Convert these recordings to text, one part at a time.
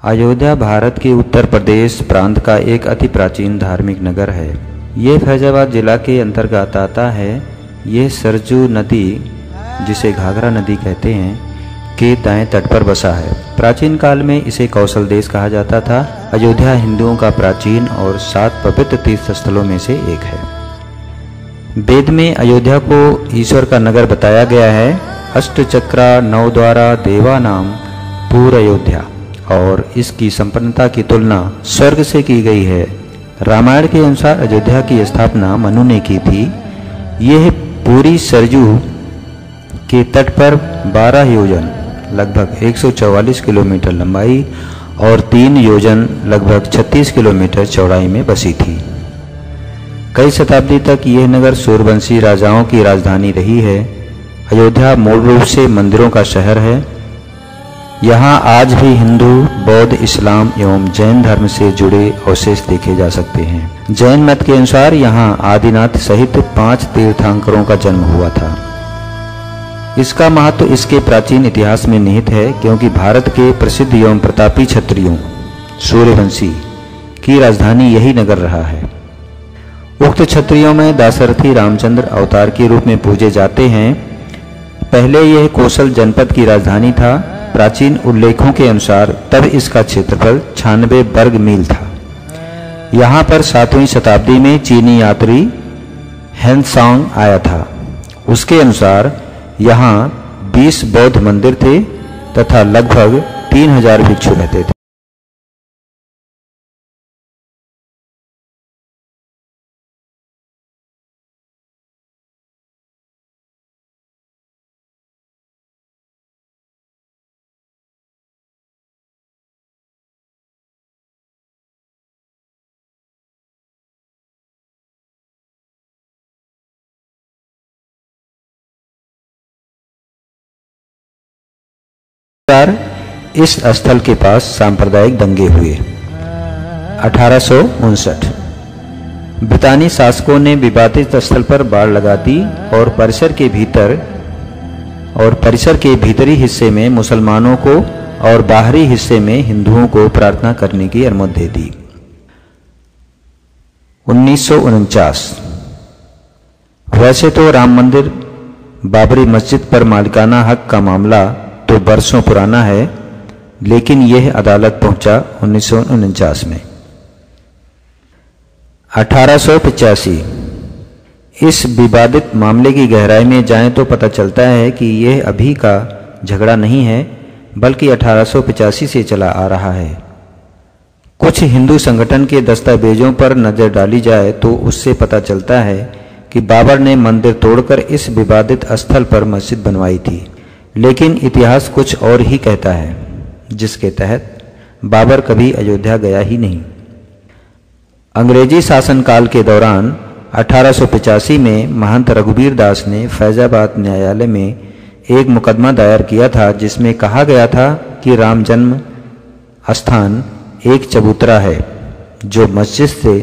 अयोध्या भारत के उत्तर प्रदेश प्रांत का एक अति प्राचीन धार्मिक नगर है। ये फैजाबाद जिला के अंतर्गत आता है। ये सरजू नदी, जिसे घाघरा नदी कहते हैं, के दाएं तट पर बसा है। प्राचीन काल में इसे कौशल देश कहा जाता था। अयोध्या हिंदुओं का प्राचीन और 7 पवित्र तीर्थ स्थलों में से एक है। वेद में अयोध्या को ईश्वर का नगर बताया गया है। अष्टचक्रा नवद्वारा देवानाम पूर अयोध्या, और इसकी संपन्नता की तुलना स्वर्ग से की गई है। रामायण के अनुसार अयोध्या की स्थापना मनु ने की थी। यह पूरी सरजू के तट पर 12 योजन लगभग 144 किलोमीटर लंबाई और 3 योजन लगभग 36 किलोमीटर चौड़ाई में बसी थी। कई शताब्दी तक यह नगर सूर्यवंशी राजाओं की राजधानी रही है। अयोध्या मूल रूप से मंदिरों का शहर है। यहाँ आज भी हिंदू, बौद्ध, इस्लाम एवं जैन धर्म से जुड़े अवशेष देखे जा सकते हैं। जैन मत के अनुसार यहाँ आदिनाथ सहित 5 तीर्थंकरों का जन्म हुआ था। इसका महत्व इसके प्राचीन इतिहास में निहित है, क्योंकि भारत के प्रसिद्ध एवं प्रतापी क्षत्रियों सूर्यवंशी की राजधानी यही नगर रहा है। उक्त क्षत्रियों में दाशरथी रामचंद्र अवतार के रूप में पूजे जाते हैं। पहले यह कौशल जनपद की राजधानी था। प्राचीन उल्लेखों के अनुसार तब इसका क्षेत्रफल 96 वर्ग मील था। यहाँ पर 7वीं शताब्दी में चीनी यात्री हेनसांग आया था। उसके अनुसार यहाँ 20 बौद्ध मंदिर थे तथा लगभग 3000 भिक्षु रहते थे। इस स्थल के पास सांप्रदायिक दंगे हुए। 1859 ब्रितानी शासकों ने विवादित स्थल पर बाड़ लगा दी और परिसर के भीतरी हिस्से में मुसलमानों को और बाहरी हिस्से में हिंदुओं को प्रार्थना करने की अनुमति दे दी। 1949 वैसे तो राम मंदिर, बाबरी मस्जिद पर मालिकाना हक का मामला तो बरसों पुराना है, लेकिन यह अदालत पहुंचा 1949 में। 1885 इस विवादित मामले की गहराई में जाएं तो पता चलता है कि यह अभी का झगड़ा नहीं है, बल्कि 1885 से चला आ रहा है। कुछ हिंदू संगठन के दस्तावेजों पर नजर डाली जाए तो उससे पता चलता है कि बाबर ने मंदिर तोड़कर इस विवादित स्थल पर मस्जिद बनवाई थी। लेकिन इतिहास कुछ और ही कहता है, जिसके तहत बाबर कभी अयोध्या गया ही नहीं। अंग्रेजी शासनकाल के दौरान 1885 में महंत रघुवीर दास ने फैजाबाद न्यायालय में एक मुकदमा दायर किया था, जिसमें कहा गया था कि राम जन्म स्थान एक चबूतरा है जो मस्जिद से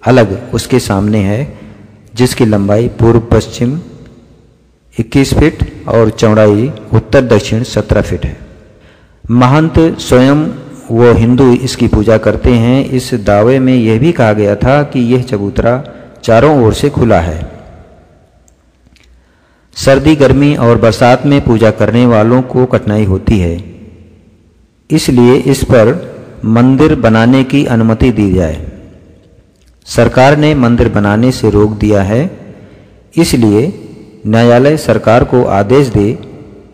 अलग उसके सामने है, जिसकी लंबाई पूर्व पश्चिम 21 फीट और चौड़ाई उत्तर दक्षिण 17 फीट है। महंत स्वयं वो हिंदू इसकी पूजा करते हैं। इस दावे में यह भी कहा गया था कि यह चबूतरा चारों ओर से खुला है। सर्दी, गर्मी और बरसात में पूजा करने वालों को कठिनाई होती है, इसलिए इस पर मंदिर बनाने की अनुमति दी जाए। सरकार ने मंदिर बनाने से रोक दिया है, इसलिए न्यायालय सरकार को आदेश दे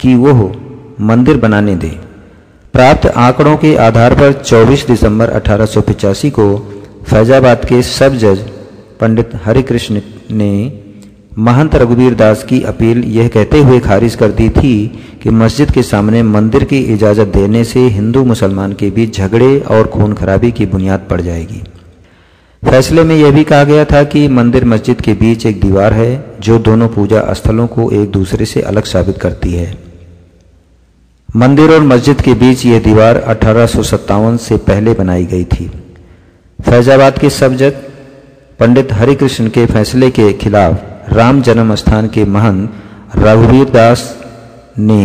कि वह मंदिर बनाने दे। प्राप्त आंकड़ों के आधार पर 24 दिसंबर 1885 को फैजाबाद के सब जज पंडित हरिकृष्ण ने महंत रघुवीर दास की अपील यह कहते हुए खारिज कर दी थी कि मस्जिद के सामने मंदिर की इजाज़त देने से हिंदू मुसलमान के बीच झगड़े और खून खराबी की बुनियाद पड़ जाएगी। फैसले में यह भी कहा गया था कि मंदिर मस्जिद के बीच एक दीवार है जो दोनों पूजा स्थलों को एक दूसरे से अलग साबित करती है। मंदिर और मस्जिद के बीच यह दीवार 1857 से पहले बनाई गई थी। फैजाबाद के सब जज पंडित हरिकृष्ण के फैसले के खिलाफ राम जन्म स्थान के महंत रघुवीर दास ने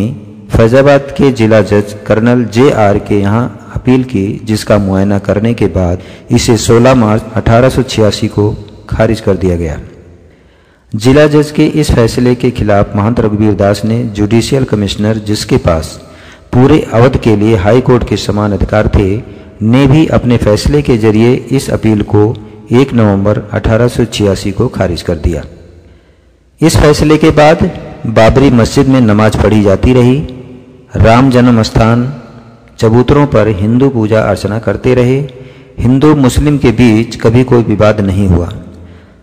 फैजाबाद के जिला जज कर्नल JR के यहाँ अपील की, जिसका मुआयना करने के बाद इसे 16 मार्च 1886 को खारिज कर दिया गया। जिला जज के इस फैसले के खिलाफ महंत रघुवीर दास ने जुडिशियल कमिश्नर, जिसके पास पूरे अवध के लिए हाई कोर्ट के समान अधिकार थे, ने भी अपने फैसले के जरिए इस अपील को 1 नवंबर 1886 को खारिज कर दिया। इस फैसले के बाद बाबरी मस्जिद में नमाज पढ़ी जाती रही। राम जन्म स्थान चबूतरों पर हिंदू पूजा अर्चना करते रहे। हिंदू मुस्लिम के बीच कभी कोई विवाद नहीं हुआ।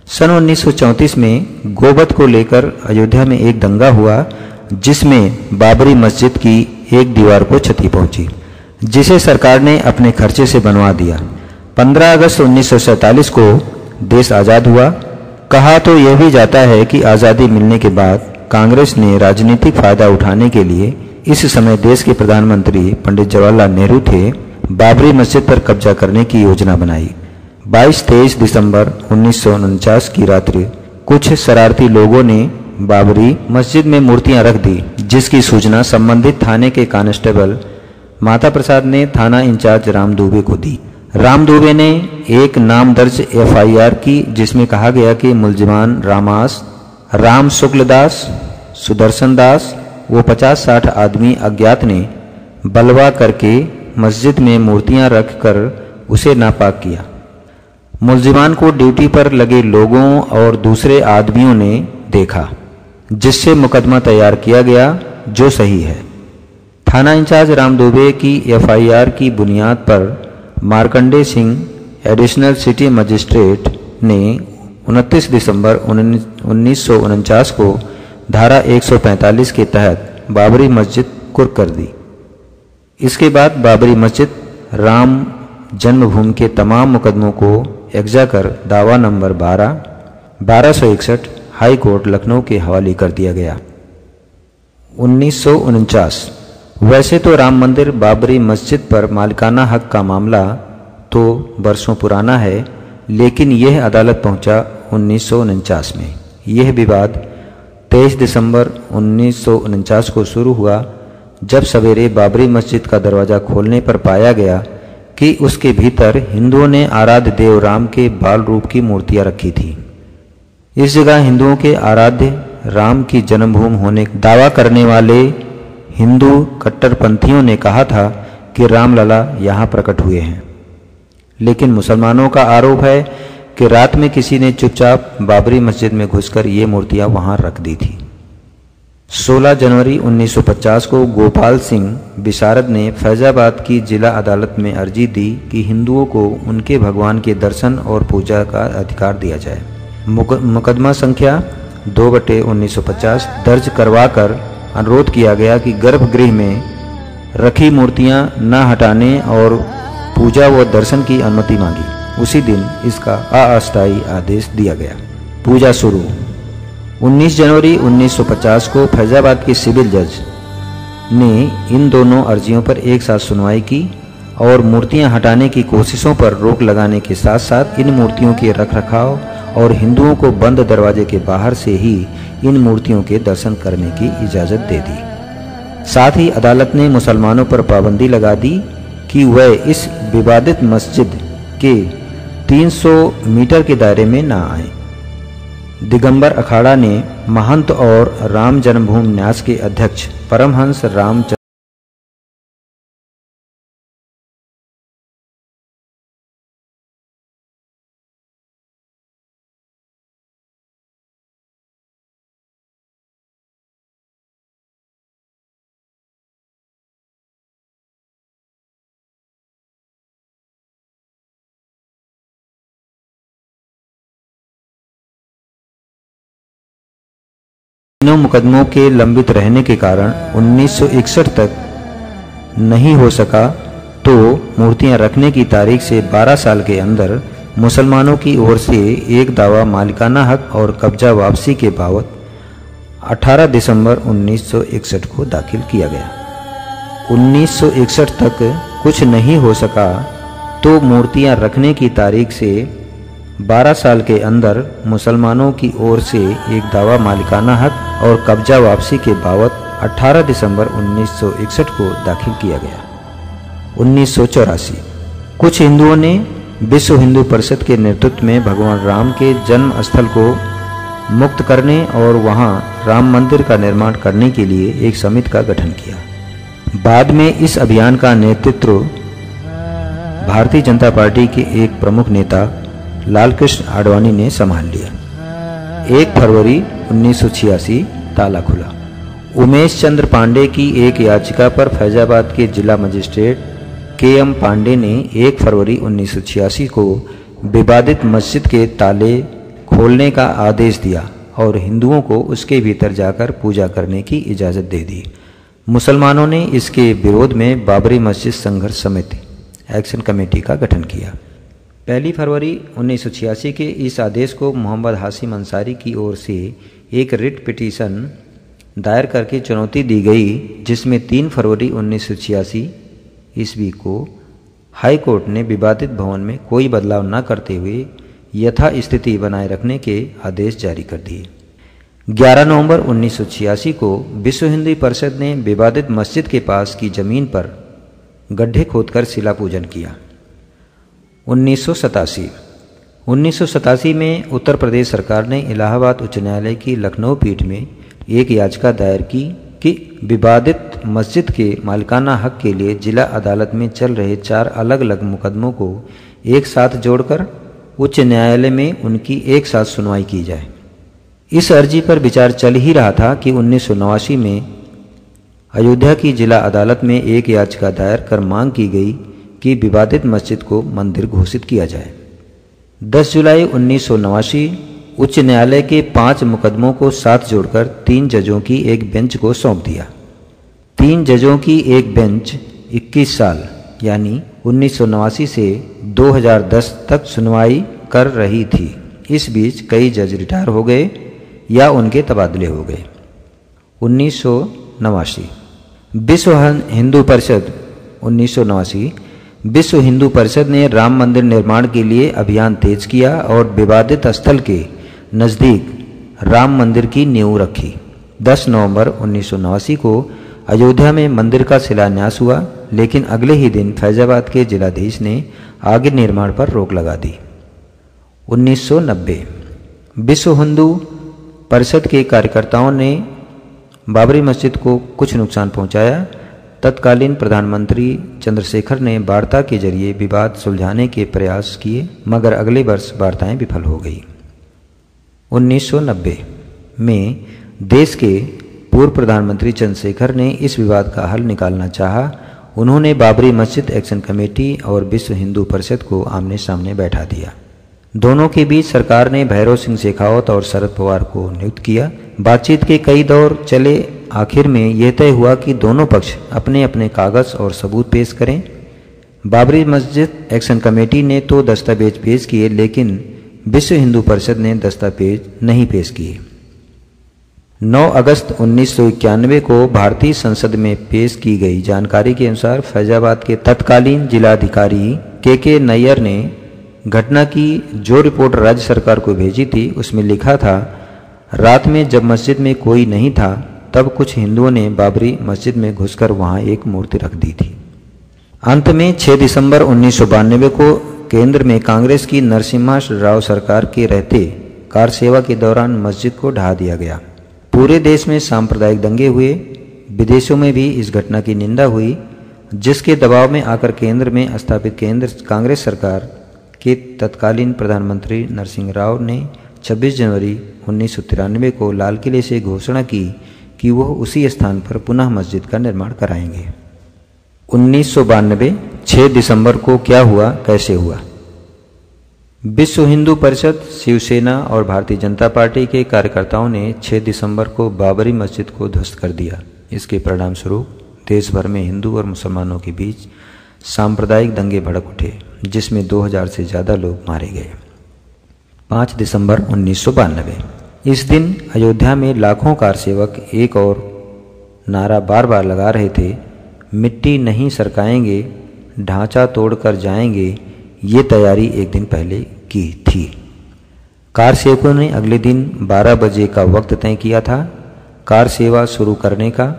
सन 1934 में गोवध को लेकर अयोध्या में एक दंगा हुआ, जिसमें बाबरी मस्जिद की एक दीवार को क्षति पहुंची, जिसे सरकार ने अपने खर्चे से बनवा दिया। 15 अगस्त 1947 को देश आज़ाद हुआ। कहा तो यह भी जाता है कि आज़ादी मिलने के बाद कांग्रेस ने राजनीतिक फायदा उठाने के लिए, इस समय देश के प्रधानमंत्री पंडित जवाहरलाल नेहरू थे, बाबरी मस्जिद पर कब्जा करने की योजना बनाई। 22-23 दिसंबर 1949 की रात्रि कुछ शरारती लोगों ने बाबरी मस्जिद में मूर्तियां रख दी, जिसकी सूचना संबंधित थाने के कांस्टेबल माता प्रसाद ने थाना इंचार्ज राम दुबे को दी। राम दुबे ने एक नाम दर्ज FIR की, जिसमें कहा गया कि मुलजिमान रामास, राम शुक्लदास, सुदर्शन दास वो 50-60 आदमी अज्ञात ने बलवा करके मस्जिद में मूर्तियां रख कर उसे नापाक किया। मुलजिमान को ड्यूटी पर लगे लोगों और दूसरे आदमियों ने देखा, जिससे मुकदमा तैयार किया गया, जो सही है। थाना इंचार्ज राम दुबे की FIR की बुनियाद पर Markandey Singh additional city magistrate ने 29 दिसंबर 1949 को धारा 145 के तहत बाबरी मस्जिद कुर्क कर दी। इसके बाद बाबरी मस्जिद राम जन्मभूमि के तमाम मुकदमों को एग्जा कर दावा नंबर 12/1261 हाई कोर्ट लखनऊ के हवाले कर दिया गया। 1949। वैसे तो राम मंदिर बाबरी मस्जिद पर मालिकाना हक का मामला तो बरसों पुराना है, लेकिन यह अदालत पहुंचा 1949 में। यह विवाद 23 दिसंबर 1949 को शुरू हुआ, जब सवेरे बाबरी मस्जिद का दरवाज़ा खोलने पर पाया गया कि उसके भीतर हिंदुओं ने आराध्य देव राम के बाल रूप की मूर्तियां रखी थी। इस जगह हिंदुओं के आराध्य राम की जन्मभूमि होने का दावा करने वाले हिंदू कट्टरपंथियों ने कहा था कि रामलला यहाँ प्रकट हुए हैं, लेकिन मुसलमानों का आरोप है कि रात में किसी ने चुपचाप बाबरी मस्जिद में घुसकर ये मूर्तियां वहां रख दी थी। 16 जनवरी 1950 को गोपाल सिंह विशारद ने फैजाबाद की जिला अदालत में अर्जी दी कि हिंदुओं को उनके भगवान के दर्शन और पूजा का अधिकार दिया जाए। मुकदमा संख्या 2/1950 दर्ज करवाकर अनुरोध किया गया कि गर्भगृह में रखी मूर्तियां न हटाने और पूजा व दर्शन की अनुमति मांगी। उसी दिन इसका अस्थायी आदेश दिया गया। पूजा शुरू 19 जनवरी 1950 को फैजाबाद के सिविल जज ने इन दोनों अर्जियों पर एक साथ सुनवाई की और मूर्तियां हटाने की कोशिशों पर रोक लगाने के साथ साथ इन मूर्तियों के रखरखाव और हिंदुओं को बंद दरवाजे के बाहर से ही इन मूर्तियों के दर्शन करने की इजाज़त दे दी। साथ ही अदालत ने मुसलमानों पर पाबंदी लगा दी कि वह इस विवादित मस्जिद के 300 मीटर के दायरे में न आए। दिगंबर अखाड़ा ने महंत और राम जन्मभूमि न्यास के अध्यक्ष परमहंस रामचंद्र तीनों मुकदमों के लंबित रहने के कारण 1961 तक नहीं हो सका, तो मूर्तियां रखने की तारीख से 12 साल के अंदर मुसलमानों की ओर से एक दावा मालिकाना हक और कब्जा वापसी के बाबत 18 दिसंबर 1961 को दाखिल किया गया। 1961 तक कुछ नहीं हो सका, तो मूर्तियां रखने की तारीख से 12 साल के अंदर मुसलमानों की ओर से एक दावा मालिकाना हक और कब्जा वापसी के बाबत 18 दिसंबर 1961 को दाखिल किया गया। 1984। कुछ हिंदुओं ने विश्व हिंदू परिषद के नेतृत्व में भगवान राम के जन्म स्थल को मुक्त करने और वहां राम मंदिर का निर्माण करने के लिए एक समिति का गठन किया। बाद में इस अभियान का नेतृत्व भारतीय जनता पार्टी के एक प्रमुख नेता लालकृष्ण आडवाणी ने संभाल लिया। 1 फरवरी 1986 ताला खुला। उमेश चंद्र पांडे की एक याचिका पर फैजाबाद के जिला मजिस्ट्रेट के.एम. पांडे ने 1 फरवरी 1986 को विवादित मस्जिद के ताले खोलने का आदेश दिया और हिंदुओं को उसके भीतर जाकर पूजा करने की इजाज़त दे दी। मुसलमानों ने इसके विरोध में बाबरी मस्जिद संघर्ष समिति एक्शन कमेटी का गठन किया। 1 फरवरी 1986 के इस आदेश को मोहम्मद हाशिम अंसारी की ओर से एक रिट पिटीशन दायर करके चुनौती दी गई, जिसमें 3 फरवरी 1986 ईस्वी को हाई कोर्ट ने विवादित भवन में कोई बदलाव न करते हुए यथा स्थिति बनाए रखने के आदेश जारी कर दिए। 11 नवंबर 1986 को विश्व हिंदू परिषद ने विवादित मस्जिद के पास की जमीन पर गड्ढे खोदकर शिला पूजन किया। 1987 में उत्तर प्रदेश सरकार ने इलाहाबाद उच्च न्यायालय की लखनऊ पीठ में एक याचिका दायर की कि विवादित मस्जिद के मालिकाना हक के लिए जिला अदालत में चल रहे 4 अलग अलग मुकदमों को एक साथ जोड़कर उच्च न्यायालय में उनकी एक साथ सुनवाई की जाए। इस अर्जी पर विचार चल ही रहा था कि 1989 में अयोध्या की जिला अदालत में एक याचिका दायर कर मांग की गई कि विवादित मस्जिद को मंदिर घोषित किया जाए। 10 जुलाई 1989 उच्च न्यायालय के 5 मुकदमों को साथ जोड़कर 3 जजों की एक बेंच को सौंप दिया। 3 जजों की एक बेंच 21 साल यानी 1989 से 2010 तक सुनवाई कर रही थी। इस बीच कई जज रिटायर हो गए या उनके तबादले हो गए। 1989 विश्व हिंदू परिषद 1989 विश्व हिंदू परिषद ने राम मंदिर निर्माण के लिए अभियान तेज किया और विवादित स्थल के नज़दीक राम मंदिर की नींव रखी। 10 नवंबर 1989 को अयोध्या में मंदिर का शिलान्यास हुआ, लेकिन अगले ही दिन फैजाबाद के जिलाधीश ने आगे निर्माण पर रोक लगा दी। 1990 विश्व हिंदू परिषद के कार्यकर्ताओं ने बाबरी मस्जिद को कुछ नुकसान पहुंचाया। तत्कालीन प्रधानमंत्री चंद्रशेखर ने वार्ता के जरिए विवाद सुलझाने के प्रयास किए, मगर अगले वर्ष वार्ताएं विफल हो गई। 1990 में देश के पूर्व प्रधानमंत्री चंद्रशेखर ने इस विवाद का हल निकालना चाहा। उन्होंने बाबरी मस्जिद एक्शन कमेटी और विश्व हिंदू परिषद को आमने सामने बैठा दिया। दोनों के बीच सरकार ने भैरव सिंह शेखावत और शरद पवार को नियुक्त किया। बातचीत के कई दौर चले। आखिर में यह तय हुआ कि दोनों पक्ष अपने अपने कागज और सबूत पेश करें। बाबरी मस्जिद एक्शन कमेटी ने तो दस्तावेज पेश किए, लेकिन विश्व हिंदू परिषद ने दस्तावेज नहीं पेश किए। 9 अगस्त 1991 को भारतीय संसद में पेश की गई जानकारी के अनुसार फैजाबाद के तत्कालीन जिलाधिकारी के नैयर ने घटना की जो रिपोर्ट राज्य सरकार को भेजी थी, उसमें लिखा था, रात में जब मस्जिद में कोई नहीं था तब कुछ हिंदुओं ने बाबरी मस्जिद में घुसकर वहां एक मूर्ति रख दी थी। अंत में 6 दिसंबर 1992 को केंद्र में कांग्रेस की नरसिम्हा राव सरकार के रहते कार सेवा के दौरान मस्जिद को ढहा दिया गया। पूरे देश में सांप्रदायिक दंगे हुए। विदेशों में भी इस घटना की निंदा हुई, जिसके दबाव में आकर केंद्र में स्थापित केंद्र कांग्रेस सरकार के तत्कालीन प्रधानमंत्री नरसिंह राव ने 26 जनवरी 1993 को लाल किले से घोषणा की कि वह उसी स्थान पर पुनः मस्जिद का निर्माण कराएंगे। 1992 6 दिसंबर को क्या हुआ, कैसे हुआ? विश्व हिंदू परिषद, शिवसेना और भारतीय जनता पार्टी के कार्यकर्ताओं ने 6 दिसंबर को बाबरी मस्जिद को ध्वस्त कर दिया। इसके परिणाम स्वरूप देश भर में हिंदू और मुसलमानों के बीच सांप्रदायिक दंगे भड़क उठे, जिसमें 2000 से ज़्यादा लोग मारे गए। 5 दिसंबर 1992 इस दिन अयोध्या में लाखों कार सेवक एक और नारा बार बार लगा रहे थे, मिट्टी नहीं सरकाएंगे, ढांचा तोड़कर जाएंगे। ये तैयारी एक दिन पहले की थी। कार सेवकों ने अगले दिन 12 बजे का वक्त तय किया था। कार सेवा शुरू करने का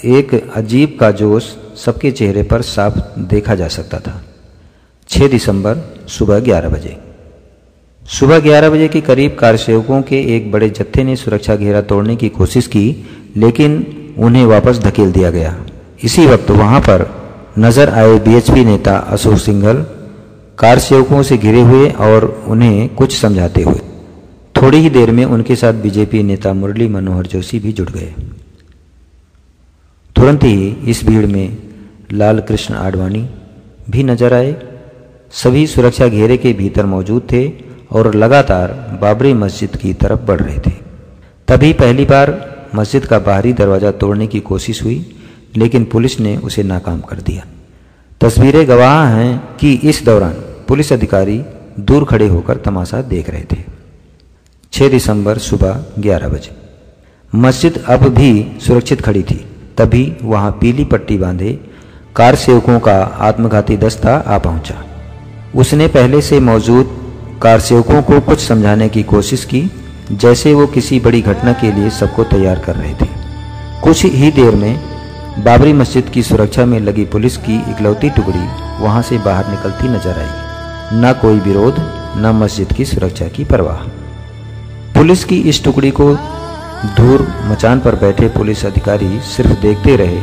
एक अजीब का जोश सबके चेहरे पर साफ देखा जा सकता था। 6 दिसंबर सुबह 11 बजे। सुबह 11 बजे के करीब कारसेवकों के एक बड़े जत्थे ने सुरक्षा घेरा तोड़ने की कोशिश की, लेकिन उन्हें वापस धकेल दिया गया। इसी वक्त वहां पर नजर आए बीएचपी नेता अशोक सिंघल कारसेवकों से घिरे हुए और उन्हें कुछ समझाते हुए। थोड़ी ही देर में उनके साथ बीजेपी नेता मुरली मनोहर जोशी भी जुड़ गए। तुरंत ही इस भीड़ में लाल कृष्ण आडवाणी भी नजर आए। सभी सुरक्षा घेरे के भीतर मौजूद थे और लगातार बाबरी मस्जिद की तरफ बढ़ रहे थे। तभी पहली बार मस्जिद का बाहरी दरवाज़ा तोड़ने की कोशिश हुई, लेकिन पुलिस ने उसे नाकाम कर दिया। तस्वीरें गवाह हैं कि इस दौरान पुलिस अधिकारी दूर खड़े होकर तमाशा देख रहे थे। 6 दिसंबर सुबह 11 बजे। मस्जिद अब भी सुरक्षित खड़ी थी। तभी वहां पीली पट्टी बांधे कारसेवकों का आत्मघाती दस्ता आ पहुंचा। उसने पहले से मौजूद कारसेवकों को कुछ समझाने की कोशिश की, जैसे वो किसी बड़ी घटना के लिए सबको तैयार कर रहे थे। कुछ ही देर में बाबरी मस्जिद की सुरक्षा में लगी पुलिस की इकलौती टुकड़ी वहां से बाहर निकलती नजर आई। न कोई विरोध, न मस्जिद की सुरक्षा की परवाह। पुलिस की इस टुकड़ी को दूर मचान पर बैठे पुलिस अधिकारी सिर्फ देखते रहे,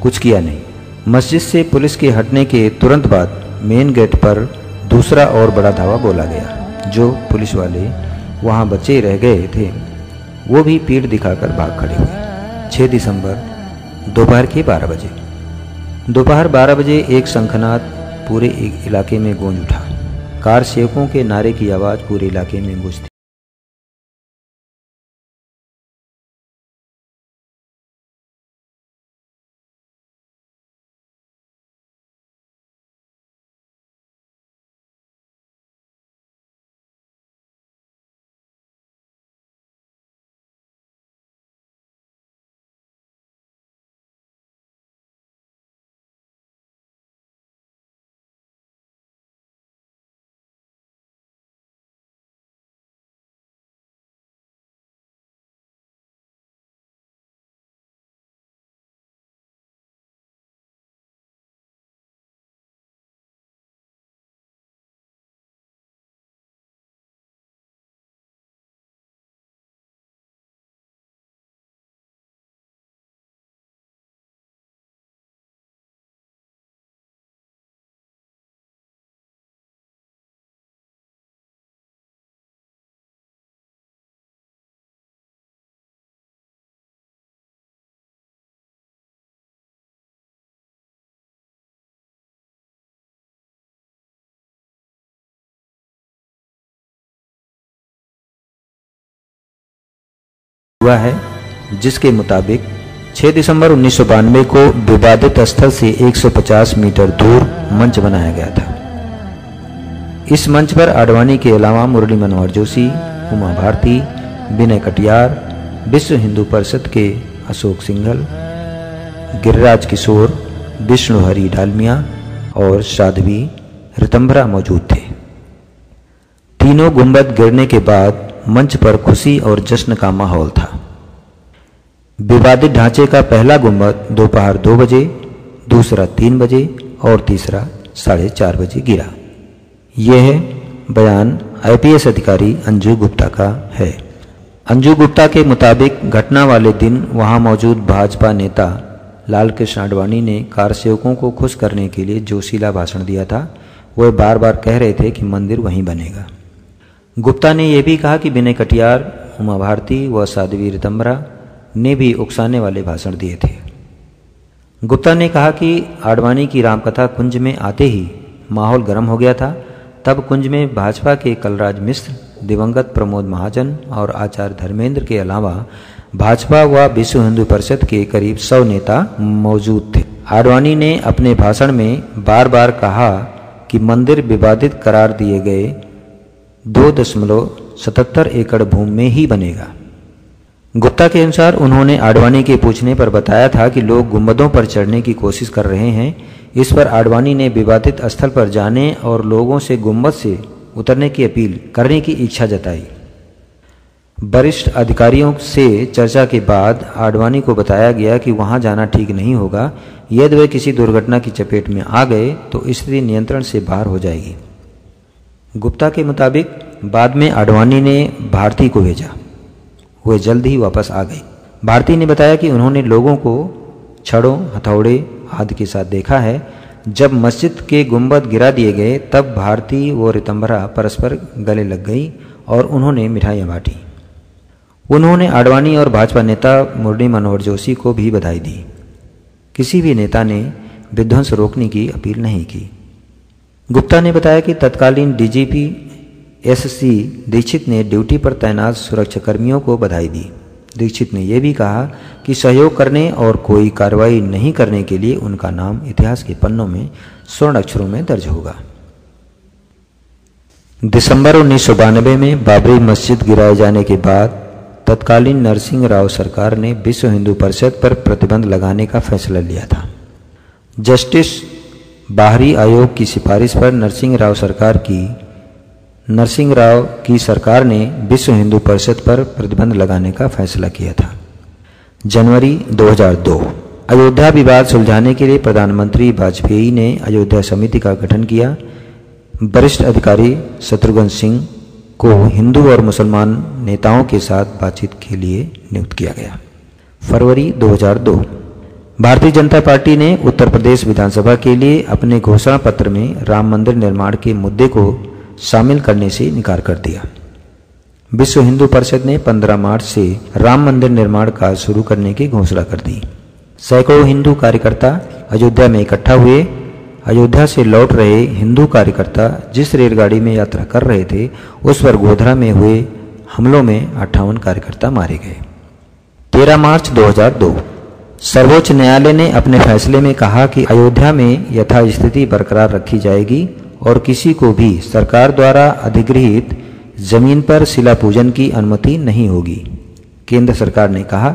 कुछ किया नहीं। मस्जिद से पुलिस के हटने के तुरंत बाद मेन गेट पर दूसरा और बड़ा धावा बोला गया। जो पुलिस वाले वहां बचे रह गए थे वो भी पीठ दिखाकर भाग खड़े हुए। 6 दिसंबर दोपहर के 12 बजे। दोपहर 12 बजे एक शंखनाद पूरे इलाके में गूंज उठा। कारसेवकों के नारे की आवाज़ पूरे इलाके में गूंजती। हुआ है, जिसके मुताबिक 6 दिसंबर 1992 को विवादित स्थल से 150 मीटर दूर मंच बनाया गया था। इस मंच पर आडवाणी के अलावा मुरली मनोहर जोशी, उमा भारती, विनय कटियार, विश्व हिंदू परिषद के अशोक सिंघल, गिरिराज किशोर, विष्णुहरि डालमिया और साध्वी ऋतंभरा मौजूद थे। तीनों गुंबद गिरने के बाद मंच पर खुशी और जश्न का माहौल था। विवादित ढांचे का पहला गुंबद दोपहर 2 बजे, दूसरा 3 बजे और तीसरा 4:30 बजे गिरा। यह बयान आईपीएस अधिकारी अंजू गुप्ता का है। अंजू गुप्ता के मुताबिक घटना वाले दिन वहां मौजूद भाजपा नेता लाल कृष्ण आडवाणी ने कारसेवकों को खुश करने के लिए जोशीला भाषण दिया था। वह बार बार कह रहे थे कि मंदिर वहीं बनेगा। गुप्ता ने यह भी कहा कि विनय कटियार, उमा भारती व साध्वी ऋतंभरा ने भी उकसाने वाले भाषण दिए थे। गुप्ता ने कहा कि आडवाणी की रामकथा कुंज में आते ही माहौल गर्म हो गया था। तब कुंज में भाजपा के कलराज मिश्र, दिवंगत प्रमोद महाजन और आचार्य धर्मेंद्र के अलावा भाजपा व विश्व हिंदू परिषद के करीब 100 नेता मौजूद थे। आडवाणी ने अपने भाषण में बार बार कहा कि मंदिर विवादित करार दिए गए 2.77 एकड़ भूमि में ही बनेगा। गुप्ता के अनुसार उन्होंने आडवाणी के पूछने पर बताया था कि लोग गुंबदों पर चढ़ने की कोशिश कर रहे हैं। इस पर आडवाणी ने विवादित स्थल पर जाने और लोगों से गुंबद से उतरने की अपील करने की इच्छा जताई। वरिष्ठ अधिकारियों से चर्चा के बाद आडवाणी को बताया गया कि वहां जाना ठीक नहीं होगा। यदि वे किसी दुर्घटना की चपेट में आ गए तो स्थिति नियंत्रण से बाहर हो जाएगी। गुप्ता के मुताबिक बाद में आडवाणी ने भारती को भेजा। वे जल्द ही वापस आ गई। भारती ने बताया कि उन्होंने लोगों को छड़ों, हथौड़े आदि के साथ देखा है। जब मस्जिद के गुंबद गिरा दिए गए तब भारती व रितंभरा परस्पर गले लग गई और उन्होंने मिठाइयाँ बांटी। उन्होंने आडवाणी और भाजपा नेता मुरली मनोहर जोशी को भी बधाई दी। किसी भी नेता ने विध्वंस रोकने की अपील नहीं की। गुप्ता ने बताया कि तत्कालीन डीजीपी एससी दीक्षित ने ड्यूटी पर तैनात सुरक्षाकर्मियों को बधाई दी। दीक्षित ने यह भी कहा कि सहयोग करने और कोई कार्रवाई नहीं करने के लिए उनका नाम इतिहास के पन्नों में स्वर्ण अक्षरों में दर्ज होगा। दिसंबर 1992 में बाबरी मस्जिद गिराए जाने के बाद तत्कालीन नरसिंह राव सरकार ने विश्व हिंदू परिषद पर प्रतिबंध लगाने का फैसला लिया था। जस्टिस बाहरी आयोग की सिफारिश पर नरसिंह राव की सरकार ने विश्व हिंदू परिषद पर प्रतिबंध लगाने का फैसला किया था। जनवरी 2002 अयोध्या विवाद सुलझाने के लिए प्रधानमंत्री वाजपेयी ने अयोध्या समिति का गठन किया। वरिष्ठ अधिकारी शत्रुघ्न सिंह को हिंदू और मुसलमान नेताओं के साथ बातचीत के लिए नियुक्त किया गया। फरवरी 2002 भारतीय जनता पार्टी ने उत्तर प्रदेश विधानसभा के लिए अपने घोषणा पत्र में राम मंदिर निर्माण के मुद्दे को शामिल करने से इनकार कर दिया। विश्व हिंदू परिषद ने 15 मार्च से राम मंदिर निर्माण कार्य शुरू करने की घोषणा कर दी। सैकड़ों हिंदू कार्यकर्ता अयोध्या में इकट्ठा हुए। अयोध्या से लौट रहे हिंदू कार्यकर्ता जिस रेलगाड़ी में यात्रा कर रहे थे उस पर गोधरा में हुए हमलों में 58 कार्यकर्ता मारे गए। 13 मार्च 2002 सर्वोच्च न्यायालय ने अपने फैसले में कहा कि अयोध्या में यथास्थिति बरकरार रखी जाएगी और किसी को भी सरकार द्वारा अधिगृहित जमीन पर शिला पूजन की अनुमति नहीं होगी। केंद्र सरकार ने कहा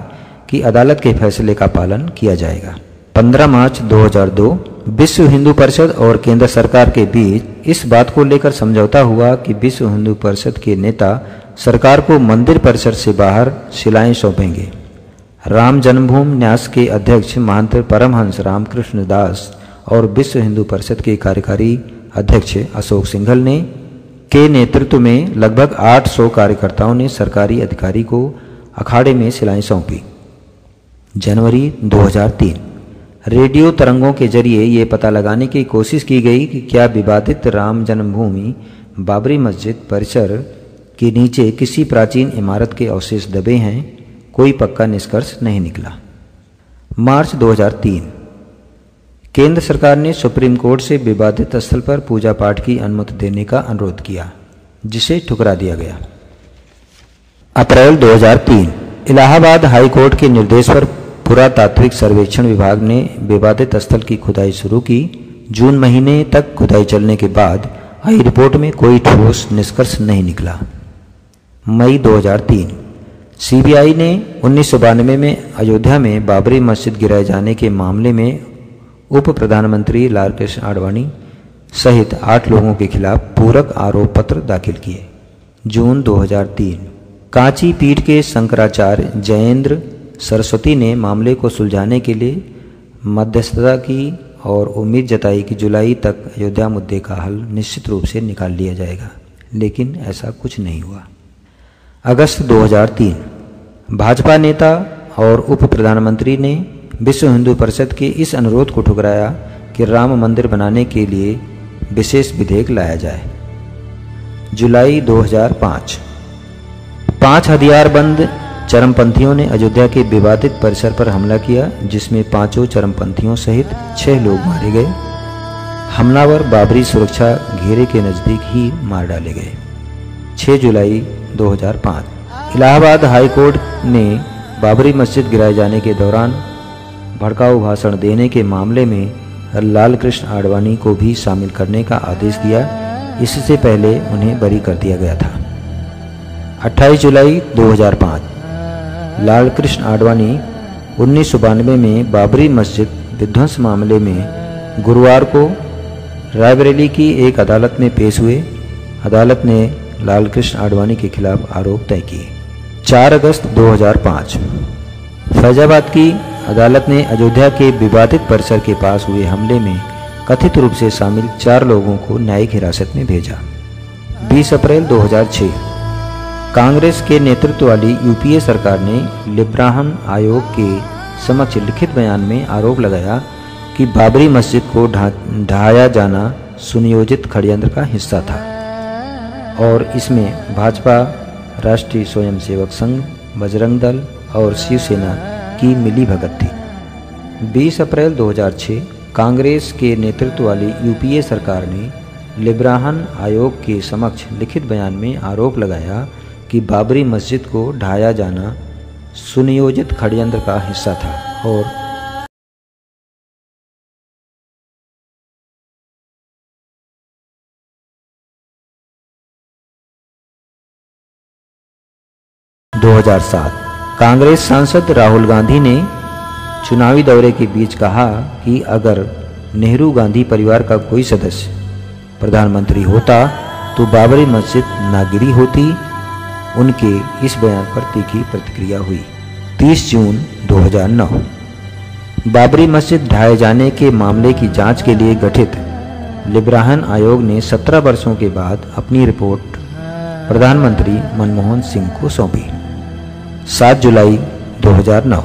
कि अदालत के फैसले का पालन किया जाएगा। 15 मार्च 2002 विश्व हिंदू परिषद और केंद्र सरकार के बीच इस बात को लेकर समझौता हुआ कि विश्व हिंदू परिषद के नेता सरकार को मंदिर परिसर से बाहर शिलाएं सौंपेंगे। राम जन्मभूमि न्यास के अध्यक्ष महंत परमहंस रामकृष्ण दास और विश्व हिंदू परिषद के कार्यकारी अध्यक्ष अशोक सिंघल ने के नेतृत्व में लगभग 800 कार्यकर्ताओं ने सरकारी अधिकारी को अखाड़े में शिलाएं सौंपी। जनवरी 2003 रेडियो तरंगों के जरिए ये पता लगाने की कोशिश की गई कि क्या विवादित राम जन्मभूमि बाबरी मस्जिद परिसर के नीचे किसी प्राचीन इमारत के अवशेष दबे हैं। कोई पक्का निष्कर्ष नहीं निकला। मार्च 2003 केंद्र सरकार ने सुप्रीम कोर्ट से विवादित स्थल पर पूजा पाठ की अनुमति देने का अनुरोध किया, जिसे ठुकरा दिया गया। अप्रैल 2003 इलाहाबाद हाई कोर्ट के निर्देश पर पुरातात्विक सर्वेक्षण विभाग ने विवादित स्थल की खुदाई शुरू की। जून महीने तक खुदाई चलने के बाद आई रिपोर्ट में कोई ठोस निष्कर्ष नहीं निकला। मई 2003 सीबीआई ने 1992 में अयोध्या में बाबरी मस्जिद गिराए जाने के मामले में उप प्रधानमंत्री लालकृष्ण आडवाणी सहित 8 लोगों के खिलाफ पूरक आरोप पत्र दाखिल किए। जून 2003 कांची पीठ के शंकराचार्य जयेंद्र सरस्वती ने मामले को सुलझाने के लिए मध्यस्थता की और उम्मीद जताई कि जुलाई तक अयोध्या मुद्दे का हल निश्चित रूप से निकाल लिया जाएगा, लेकिन ऐसा कुछ नहीं हुआ। अगस्त 2003 भाजपा नेता और उप प्रधानमंत्री ने विश्व हिंदू परिषद के इस अनुरोध को ठुकराया कि राम मंदिर बनाने के लिए विशेष विधेयक लाया जाए। जुलाई 2005 5 हथियारबंद चरमपंथियों ने अयोध्या के विवादित परिसर पर हमला किया, जिसमें 5 चरमपंथियों सहित 6 लोग मारे गए। हमलावर बाबरी सुरक्षा घेरे के नज़दीक ही मार डाले गए। 6 जुलाई 2005 इलाहाबाद हाई कोर्ट ने बाबरी मस्जिद गिराए जाने के दौरान भड़काऊ भाषण देने के मामले में लालकृष्ण आडवाणी को भी शामिल करने का आदेश दिया। इससे पहले उन्हें बरी कर दिया गया था। 28 जुलाई 2005 लालकृष्ण आडवाणी 1992 में बाबरी मस्जिद विध्वंस मामले में गुरुवार को रायबरेली की एक अदालत में पेश हुए। अदालत ने लालकृष्ण आडवाणी के खिलाफ आरोप तय किए। 4 अगस्त 2005 फैजाबाद की अदालत ने अयोध्या के विवादित परिसर के पास हुए हमले में कथित रूप से शामिल 4 लोगों को न्यायिक हिरासत में भेजा। 20 अप्रैल 2006 कांग्रेस के नेतृत्व वाली यूपीए सरकार ने लिब्राहन आयोग के समक्ष लिखित बयान में आरोप लगाया कि बाबरी मस्जिद को ढहाया जाना सुनियोजित षड्यंत्र का हिस्सा था और इसमें भाजपा, राष्ट्रीय स्वयंसेवक संघ, बजरंग दल और शिवसेना की मिलीभगत थी। 20 अप्रैल 2006 कांग्रेस के नेतृत्व वाली यूपीए सरकार ने लिब्राहन आयोग के समक्ष लिखित बयान में आरोप लगाया कि बाबरी मस्जिद को ढहाया जाना सुनियोजित षड्यंत्र का हिस्सा था और – 2007 कांग्रेस सांसद राहुल गांधी ने चुनावी दौरे के बीच कहा कि अगर नेहरू गांधी परिवार का कोई सदस्य प्रधानमंत्री होता तो बाबरी मस्जिद ना गिरी होती। उनके इस बयान पर तीखी प्रतिक्रिया हुई। 30 जून 2009 बाबरी मस्जिद ढहाए जाने के मामले की जांच के लिए गठित लिब्राहन आयोग ने 17 वर्षों के बाद अपनी रिपोर्ट प्रधानमंत्री मनमोहन सिंह को सौंपी। 7 जुलाई 2009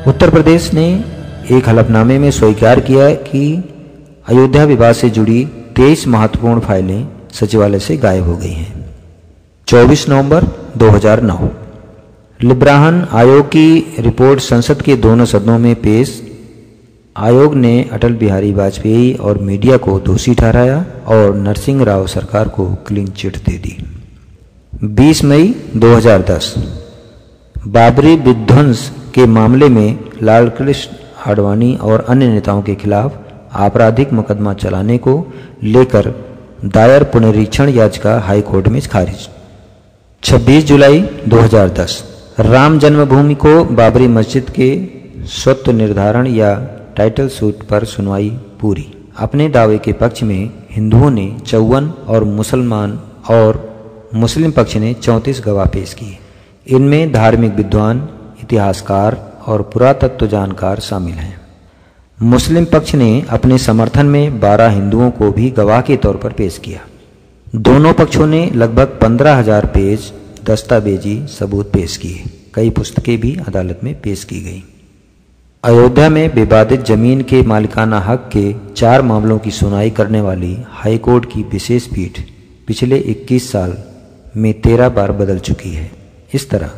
उत्तर प्रदेश ने एक हलफनामे में स्वीकार किया कि अयोध्या विवाद से जुड़ी 23 महत्वपूर्ण फाइलें सचिवालय से गायब हो गई हैं। 24 नवंबर 2009 लिब्राहन आयोग की रिपोर्ट संसद के दोनों सदनों में पेश। आयोग ने अटल बिहारी वाजपेयी और मीडिया को दोषी ठहराया और नरसिंह राव सरकार को क्लीन चिट दे दी। 20 मई 2010 बाबरी विध्वंस के मामले में लालकृष्ण आडवाणी और अन्य नेताओं के खिलाफ आपराधिक मुकदमा चलाने को लेकर दायर पुनरीक्षण याचिका हाई कोर्ट में खारिज। 26 जुलाई 2010 राम जन्मभूमि को बाबरी मस्जिद के स्वत्व निर्धारण या टाइटल सूट पर सुनवाई पूरी। अपने दावे के पक्ष में हिंदुओं ने 54 और मुस्लिम पक्ष ने 34 गवाह पेश किए। इनमें धार्मिक विद्वान, इतिहासकार और पुरातत्व जानकार शामिल हैं। मुस्लिम पक्ष ने अपने समर्थन में 12 हिंदुओं को भी गवाह के तौर पर पेश किया। दोनों पक्षों ने लगभग 15,000 पेज दस्तावेजी सबूत पेश किए। कई पुस्तकें भी अदालत में पेश की गईं। अयोध्या में विवादित जमीन के मालिकाना हक के 4 मामलों की सुनवाई करने वाली हाई कोर्ट की विशेष पीठ पिछले 21 साल में 13 बार बदल चुकी है। इस तरह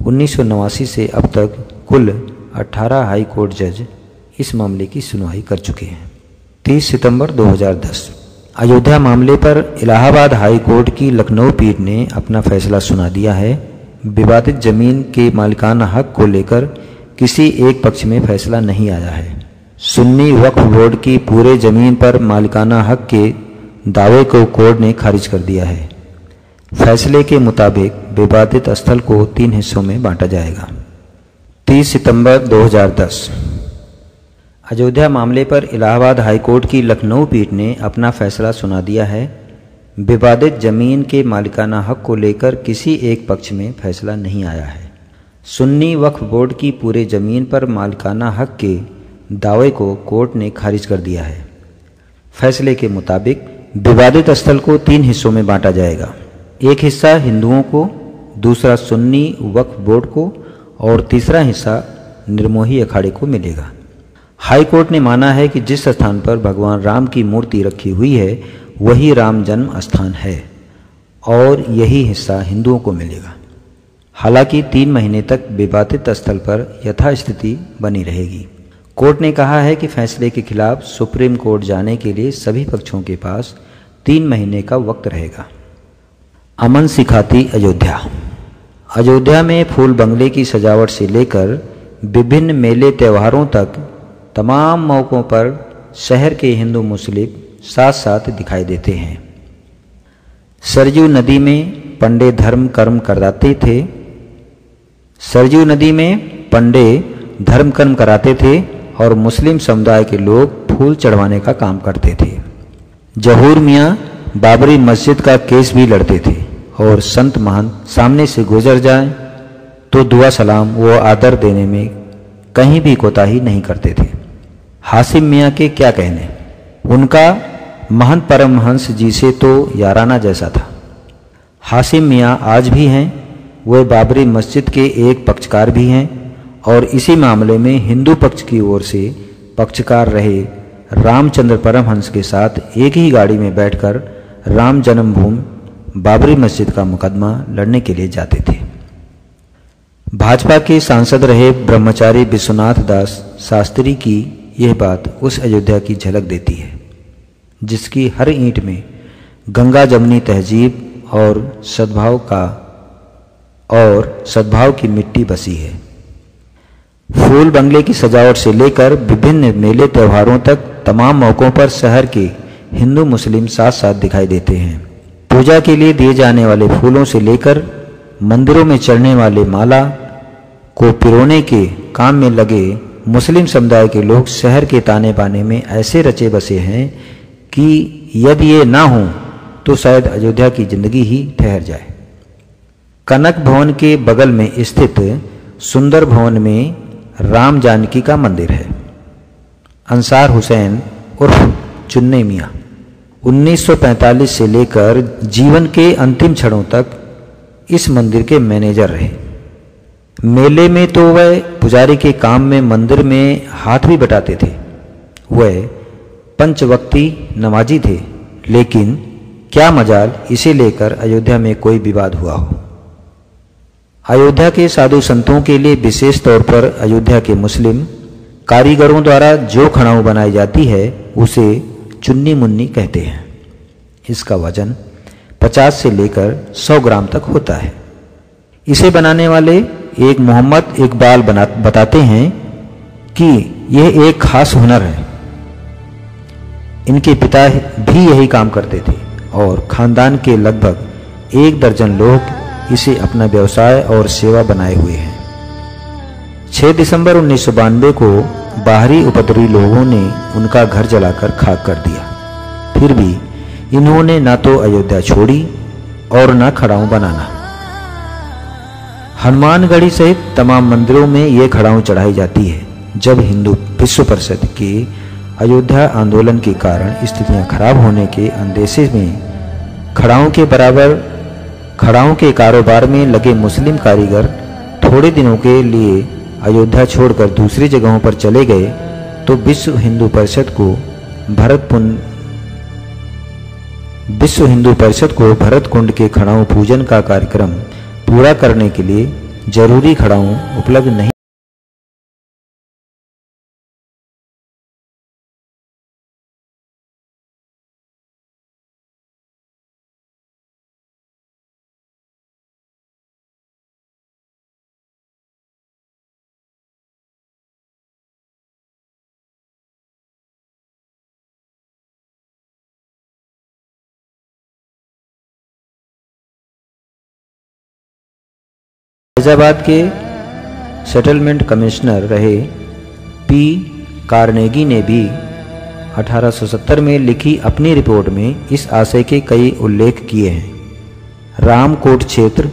1989 से अब तक कुल 18 हाई कोर्ट जज इस मामले की सुनवाई कर चुके हैं। 30 सितंबर 2010 अयोध्या मामले पर इलाहाबाद हाई कोर्ट की लखनऊ पीठ ने अपना फैसला सुना दिया है। विवादित जमीन के मालिकाना हक को लेकर किसी एक पक्ष में फैसला नहीं आया है। सुन्नी वक्फ बोर्ड की पूरे जमीन पर मालिकाना हक के दावे को कोर्ट ने खारिज कर दिया है। फैसले के मुताबिक विवादित स्थल को 3 हिस्सों में बांटा जाएगा। 30 सितंबर 2010 अयोध्या मामले पर इलाहाबाद हाईकोर्ट की लखनऊ पीठ ने अपना फैसला सुना दिया है। विवादित जमीन के मालिकाना हक को लेकर किसी एक पक्ष में फैसला नहीं आया है। सुन्नी वक्फ बोर्ड की पूरे जमीन पर मालिकाना हक के दावे को कोर्ट ने खारिज कर दिया है। फैसले के मुताबिक विवादित स्थल को 3 हिस्सों में बांटा जाएगा। एक हिस्सा हिंदुओं को, दूसरा सुन्नी वक्फ बोर्ड को और तीसरा हिस्सा निर्मोही अखाड़े को मिलेगा। हाई कोर्ट ने माना है कि जिस स्थान पर भगवान राम की मूर्ति रखी हुई है वही राम जन्म स्थान है और यही हिस्सा हिंदुओं को मिलेगा। हालांकि 3 महीने तक विवादित स्थल पर यथास्थिति बनी रहेगी। कोर्ट ने कहा है कि फैसले के खिलाफ सुप्रीम कोर्ट जाने के लिए सभी पक्षों के पास 3 महीने का वक्त रहेगा। अमन सिखाती अयोध्या। अयोध्या में फूल बंगले की सजावट से लेकर विभिन्न मेले त्योहारों तक तमाम मौक़ों पर शहर के हिंदू मुस्लिम साथ साथ दिखाई देते हैं। सरयू नदी में पंडे धर्म कर्म कराते थे। सरयू नदी में पंडे धर्म कर्म कराते थे और मुस्लिम समुदाय के लोग फूल चढ़वाने का काम करते थे। जहूर मियाँ बाबरी मस्जिद का केस भी लड़ते थे और संत महंत सामने से गुजर जाएं तो दुआ सलाम व आदर देने में कहीं भी कोताही नहीं करते थे। हाशिम मियाँ के क्या कहने, उनका महंत परमहंस जी से तो याराना जैसा था। हाशिम मियाँ आज भी हैं, वे बाबरी मस्जिद के एक पक्षकार भी हैं और इसी मामले में हिंदू पक्ष की ओर से पक्षकार रहे रामचंद्र परमहंस के साथ एक ही गाड़ी में बैठकर राम जन्मभूमि बाबरी मस्जिद का मुकदमा लड़ने के लिए जाते थे। भाजपा के सांसद रहे ब्रह्मचारी विश्वनाथ दास शास्त्री की यह बात उस अयोध्या की झलक देती है जिसकी हर ईंट में गंगा जमुनी तहजीब और सद्भाव की मिट्टी बसी है। फूल बंगले की सजावट से लेकर विभिन्न मेले त्योहारों तक तमाम मौकों पर शहर के हिंदू मुस्लिम साथ साथ दिखाई देते हैं। पूजा के लिए दिए जाने वाले फूलों से लेकर मंदिरों में चढ़ने वाले माला को पिरोने के काम में लगे मुस्लिम समुदाय के लोग शहर के ताने बाने में ऐसे रचे बसे हैं कि यदि ये ना हो तो शायद अयोध्या की जिंदगी ही ठहर जाए। कनक भवन के बगल में स्थित सुंदर भवन में राम जानकी का मंदिर है। अंसार हुसैन उर्फ चुन्ने मियाँ 1945 से लेकर जीवन के अंतिम क्षणों तक इस मंदिर के मैनेजर रहे। मेले में तो वह पुजारी के काम में मंदिर में हाथ भी बटाते थे। वह पंचवक्ती नमाजी थे, लेकिन क्या मजाल इसे लेकर अयोध्या में कोई विवाद हुआ हो। अयोध्या के साधु संतों के लिए विशेष तौर पर अयोध्या के मुस्लिम कारीगरों द्वारा जो खड़ाऊ बनाई जाती है उसे चुन्नी मुन्नी कहते हैं। इसका वजन 50 से लेकर 100 ग्राम तक होता है। इसे बनाने वाले एक मोहम्मद इकबाल बताते हैं कि यह एक खास हुनर है। इनके पिता भी यही काम करते थे और खानदान के लगभग 1 दर्जन लोग इसे अपना व्यवसाय और सेवा बनाए हुए हैं। 6 दिसंबर 1992 को बाहरी उपद्रवी लोगों ने उनका घर जलाकर खाक कर दिया। फिर भी इन्होंने ना तो अयोध्या छोड़ी और ना खड़ाऊ बनाना। हनुमानगढ़ी सहित तमाम मंदिरों में ये खड़ाऊ चढ़ाई जाती है। जब हिंदू विश्व परिषद के अयोध्या आंदोलन के कारण स्थितियां खराब होने के अंदेशे में खड़ाऊ के कारोबार में लगे मुस्लिम कारीगर थोड़े दिनों के लिए अयोध्या छोड़कर दूसरी जगहों पर चले गए तो विश्व हिंदू परिषद को भरत कुंड के खड़ाऊ पूजन का कार्यक्रम पूरा करने के लिए जरूरी खड़ाऊ उपलब्ध नहीं। फैजाबाद के सेटलमेंट कमिश्नर रहे पी कार्नेगी ने भी 1870 में लिखी अपनी रिपोर्ट में इस आशय के कई उल्लेख किए हैं। रामकोट क्षेत्र,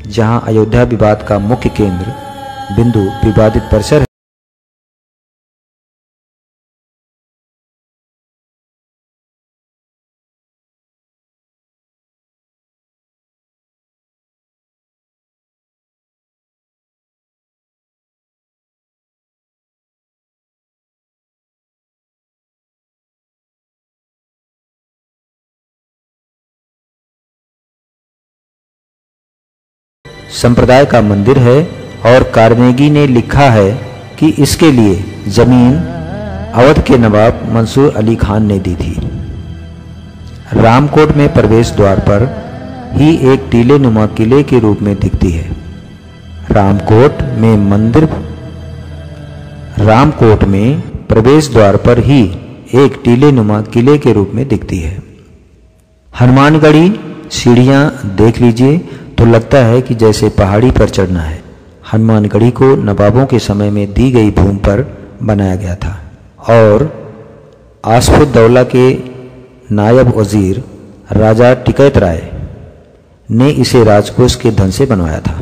जहां अयोध्या विवाद का मुख्य केंद्र बिंदु विवादित परिसर है, संप्रदाय का मंदिर है और कार्नेगी ने लिखा है कि इसके लिए जमीन अवध के नवाब मंसूर अली खान ने दी थी। रामकोट में प्रवेश द्वार पर ही एक टीले नुमा किले के रूप में दिखती है। रामकोट में प्रवेश द्वार पर ही एक टीले नुमा किले के रूप में दिखती है। हनुमानगढ़ी सीढ़ियां देख लीजिए तो लगता है कि जैसे पहाड़ी पर चढ़ना है। हनुमानगढ़ी को नवाबों के समय में दी गई भूमि पर बनाया गया था और आसफुद्दौला के नायब वजीर राजा टिकैत राय ने इसे राजकोष के धन से बनवाया था।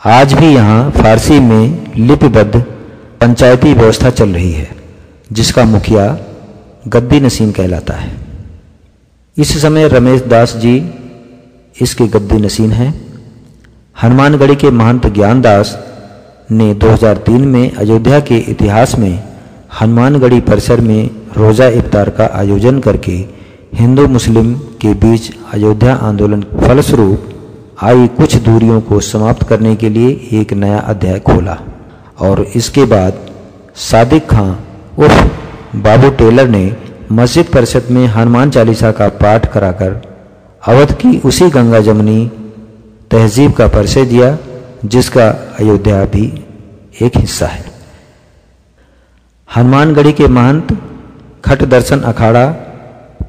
आज भी यहाँ फारसी में लिपिबद्ध पंचायती व्यवस्था चल रही है, जिसका मुखिया गद्दी नसीन कहलाता है। इस समय रमेश दास जी इसके गद्दी नसीन हैं। हनुमानगढ़ी के महंत ज्ञानदास ने 2003 में अयोध्या के इतिहास में हनुमानगढ़ी परिसर में रोज़ा इफ्तार का आयोजन करके हिंदू मुस्लिम के बीच अयोध्या आंदोलन फलस्वरूप आई कुछ दूरियों को समाप्त करने के लिए एक नया अध्याय खोला और इसके बाद सादिक खां उर्फ बाबू टेलर ने मस्जिद परिषद में हनुमान चालीसा का पाठ कराकर अवध की उसी गंगा जमुनी तहजीब का परिचय दिया, जिसका अयोध्या भी एक हिस्सा है। हनुमानगढ़ी के महंत खट दर्शन अखाड़ा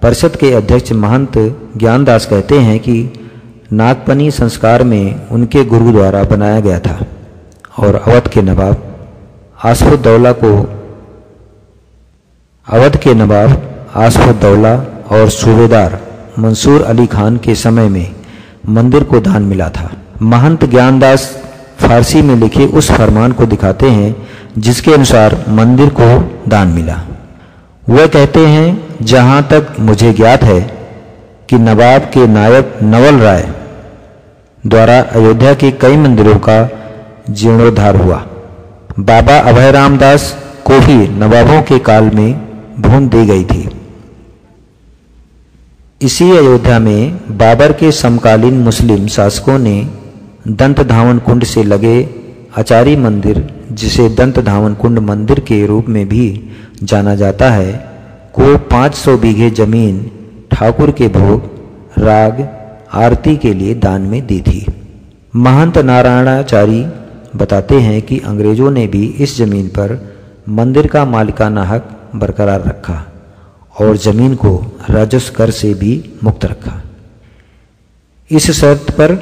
परिषद के अध्यक्ष महंत ज्ञानदास कहते हैं कि नागपनी संस्कार में उनके गुरु द्वारा बनाया गया था और अवध के नवाब आसफुद्दौला और सूबेदार मंसूर अली खान के समय में मंदिर को दान मिला था। महंत ज्ञानदास फारसी में लिखे उस फरमान को दिखाते हैं जिसके अनुसार मंदिर को दान मिला। वह कहते हैं, जहाँ तक मुझे ज्ञात है कि नवाब के नायब नवल राय द्वारा अयोध्या के कई मंदिरों का जीर्णोद्धार हुआ। बाबा अभय रामदास को भी नवाबों के काल में भूमि दी गई थी। इसी अयोध्या में बाबर के समकालीन मुस्लिम शासकों ने दंत धावन कुंड से लगे आचारी मंदिर, जिसे दंत धावन कुंड मंदिर के रूप में भी जाना जाता है, को 500 बीघे जमीन ठाकुर के भोग, राग, आरती के लिए दान में दी थी। महंत नारायणाचारी बताते हैं कि अंग्रेजों ने भी इस जमीन पर मंदिर का मालिकाना हक बरकरार रखा और जमीन को राजस्व कर से भी मुक्त रखा, इस शर्त पर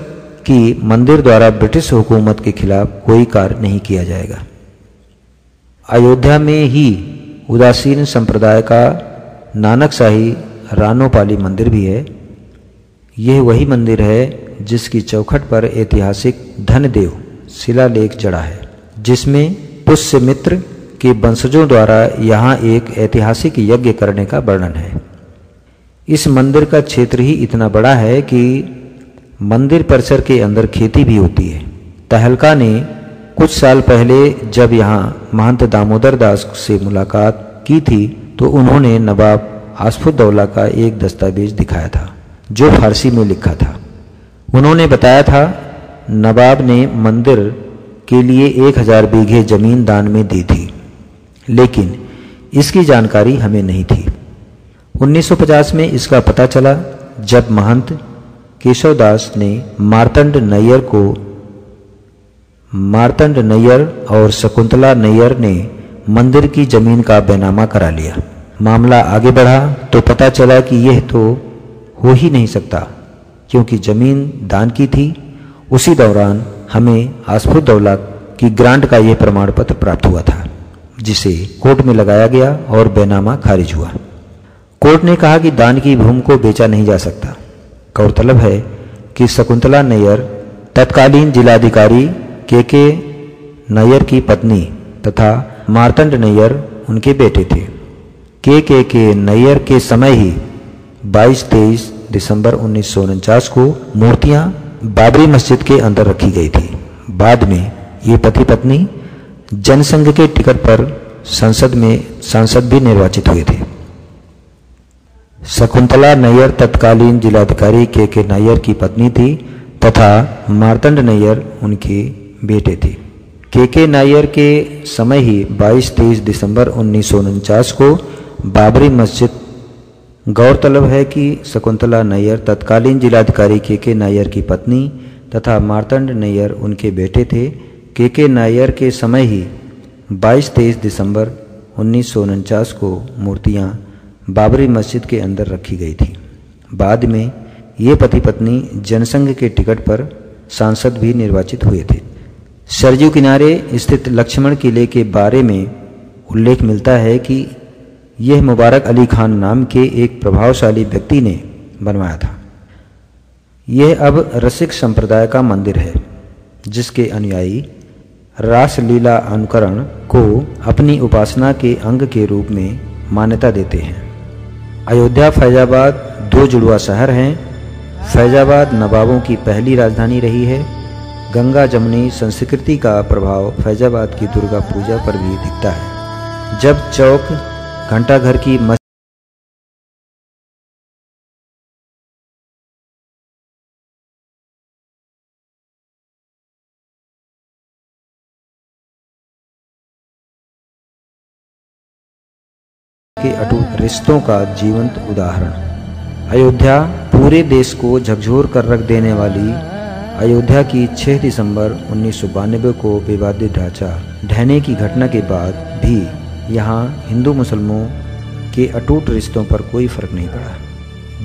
कि मंदिर द्वारा ब्रिटिश हुकूमत के खिलाफ कोई कार्य नहीं किया जाएगा। अयोध्या में ही उदासीन संप्रदाय का नानकशाही रानोपाली मंदिर भी है। यह वही मंदिर है जिसकी चौखट पर ऐतिहासिक धनदेव शिलालेख जड़ा है, जिसमें पुष्यमित्र के वंशजों द्वारा यहाँ एक ऐतिहासिक यज्ञ करने का वर्णन है। इस मंदिर का क्षेत्र ही इतना बड़ा है कि मंदिर परिसर के अंदर खेती भी होती है। तहलका ने कुछ साल पहले जब यहाँ महंत दामोदर दास से मुलाकात की थी तो उन्होंने नवाब आसफुद्दौला का एक दस्तावेज दिखाया था जो फारसी में लिखा था। उन्होंने बताया था नवाब ने मंदिर के लिए 1000 बीघे जमीन दान में दी थी, लेकिन इसकी जानकारी हमें नहीं थी। 1950 में इसका पता चला जब महंत केशवदास ने मार्तंड नैयर और शकुंतला नैयर ने मंदिर की जमीन का बैनामा करा लिया। मामला आगे बढ़ा तो पता चला कि यह तो हो ही नहीं सकता, क्योंकि जमीन दान की थी। उसी दौरान हमें आसफुद्दौला की ग्रांट का यह प्रमाण पत्र प्राप्त हुआ था, जिसे कोर्ट में लगाया गया और बैनामा खारिज हुआ। कोर्ट ने कहा कि दान की भूमि को बेचा नहीं जा सकता। गौरतलब है कि शकुंतला नैयर तत्कालीन जिलाधिकारी के नैयर की पत्नी तथा मार्तंड नैयर उनके बेटे थे। के नैयर के समय ही 22-23 दिसंबर 1949 को मूर्तियां बाबरी मस्जिद के अंदर रखी गई थी। बाद में ये पति पत्नी जनसंघ के टिकट पर संसद में सांसद भी निर्वाचित हुए थे। शकुंतला नैयर तत्कालीन जिलाधिकारी के नैयर की पत्नी थी तथा मार्तंड नैयर उनके बेटे थे। के नैयर के समय ही 22-23 दिसंबर 1949 को बाबरी मस्जिद। गौरतलब है कि शकुंतला नैयर तत्कालीन जिलाधिकारी के नैयर की पत्नी तथा मार्तंड नैयर उनके बेटे थे। के नैयर के समय ही 22-23 दिसंबर 1949 को मूर्तियां बाबरी मस्जिद के अंदर रखी गई थी। बाद में ये पति पत्नी जनसंघ के टिकट पर सांसद भी निर्वाचित हुए थे। सरयू किनारे स्थित लक्ष्मण किले के बारे में उल्लेख मिलता है कि यह मुबारक अली खान नाम के एक प्रभावशाली व्यक्ति ने बनवाया था। यह अब रसिक संप्रदाय का मंदिर है, जिसके अनुयायी रासलीला अनुकरण को अपनी उपासना के अंग के रूप में मान्यता देते हैं। अयोध्या फैजाबाद दो जुड़वा शहर हैं। फैजाबाद नवाबों की पहली राजधानी रही है। गंगा जमुनी संस्कृति का प्रभाव फैजाबाद की दुर्गा पूजा पर भी दिखता है। जब चौक घंटाघर की के अटूट रिश्तों का जीवंत उदाहरण। अयोध्या पूरे देश को झकझोर कर रख देने वाली अयोध्या की 6 दिसंबर 1992 को विवादित ढांचा ढहने की घटना के बाद भी यहाँ हिंदू मुसलमानों के अटूट रिश्तों पर कोई फर्क नहीं पड़ा,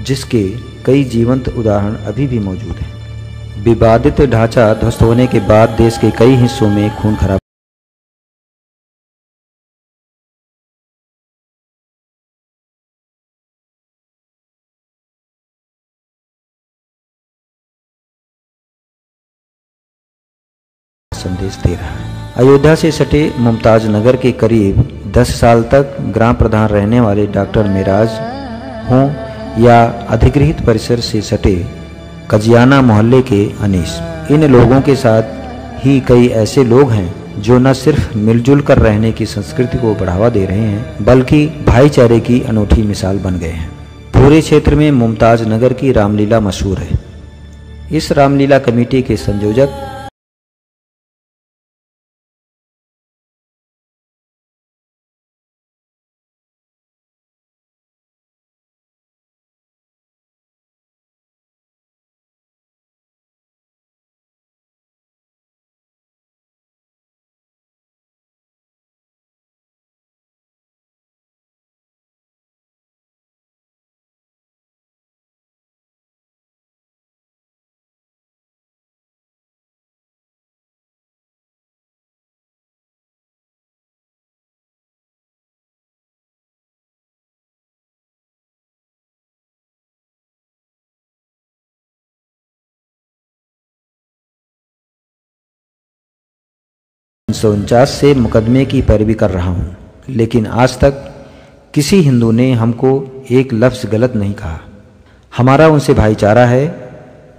जिसके कई जीवंत उदाहरण अभी भी मौजूद हैं। विवादित ढांचा ध्वस्त होने के बाद देश के कई हिस्सों में खून खराबा संदेश दे रहा है। अयोध्या से सटे मुमताज नगर के करीब 10 साल तक ग्राम प्रधान रहने वाले डॉक्टर मेराज हों या अधिगृहित परिसर से सटे कजियाना मोहल्ले के अनीस, इन लोगों के साथ ही कई ऐसे लोग हैं जो न सिर्फ मिलजुल कर रहने की संस्कृति को बढ़ावा दे रहे हैं, बल्कि भाईचारे की अनूठी मिसाल बन गए हैं। पूरे क्षेत्र में मुमताज नगर की रामलीला मशहूर है। इस रामलीला कमेटी के संयोजक से मुकदमे की पैरवी कर रहा हूँ, लेकिन आज तक किसी हिंदू ने हमको एक लफ्ज़ गलत नहीं कहा। हमारा उनसे भाईचारा है,